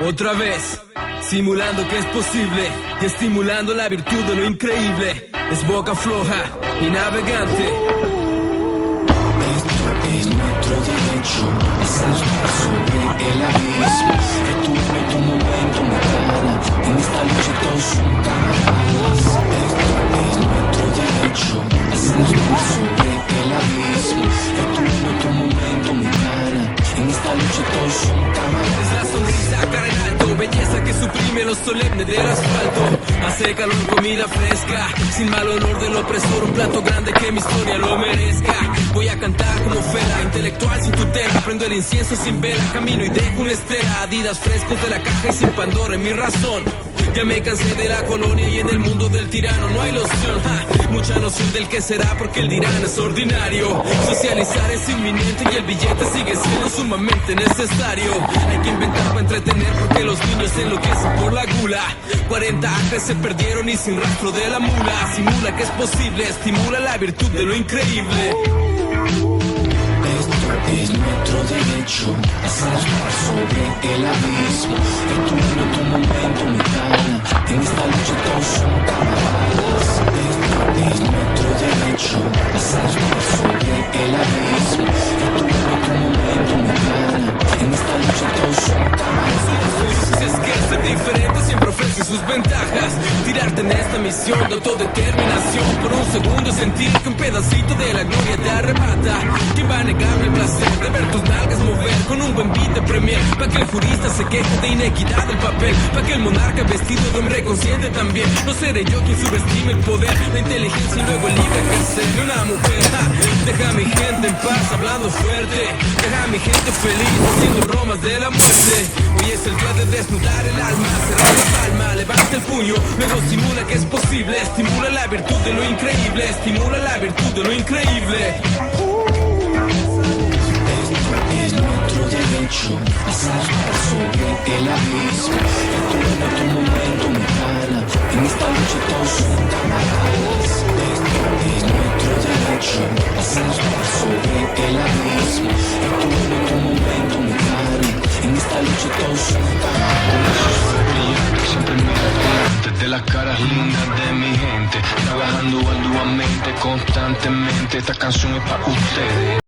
Otra vez, simulando que es posible y estimulando la virtud de lo increíble. Es boca floja y navegante. Esto es nuestro derecho, pasar sobre el abismo. Es tu momento, mi cara. En esta lucha todos son camaradas. Esto es nuestro derecho, pasar sobre el abismo. Es tu momento, mi cara. En esta lucha todos son camaradas. Es la sonrisa, cara en alto, belleza que suprime lo solemne del asfalto. Hace calor, comida fresca, sin mal olor del opresor, un plato grande que mi historia lo merezca. Voy a cantar como Fela, intelectual sin tutela, prendo el incienso sin vela, camino y dejo una estela. Adidas frescos de la caja y sin Pandora en mi razón. Ya me cansé de la colonia y en el mundo del tirano no hay loción. Mucha noción del que será porque el dirán es ordinario. Socializar es inminente y el billete sigue siendo sumamente necesario. Hay que inventar para entretener porque los niños enloquecen por la gula. 40 acres se perdieron y sin rastro de la mula. Simula que es posible, estimula la virtud de lo increíble. Esto es nuestro derecho, pasar sobre el abismo. Es tu momento, mi cara. En esta lucha todos son camaradas. Esto es nuestro derecho, pasar sobre el abismo. Es tu momento, mi cara. En esta lucha todos son camaradas. Si es que ser diferente siempre ofrece sus ventajas. Tirarte en esta misión de autodeterminación. Por un segundo sentir que un pedacito de la gloria te arrebata. ¿Quién va a negarme el placer de ver tus nalgas mover con un buen beat de premier? Pa' que el jurista se queje de inequidad del papel. Pa' que el monarca vestido de hombre consciente también. No seré yo quien subestime el poder, la inteligencia y luego el libre ejercer de una mujer. Deja a mi gente en paz hablando fuerte. Deja a mi gente feliz haciendo bromas de la muerte. Hoy es el día de desnudar el alma, cerrar la palma, levanta el puño, luego simula que es posible, estimula la virtud de lo increíble, estimula la virtud de lo increíble. Esto es nuestro derecho, pasar sobre el abismo. Es tu momento, mi cara. En esta lucha todos son camaradas. Esto es nuestro derecho, pasar sobre el abismo. Es tu momento, mi cara. En esta lucha todos son camaradas. Siempre me delante de las caras lindas de mi gente, trabajando arduamente, constantemente. Esta canción es para ustedes.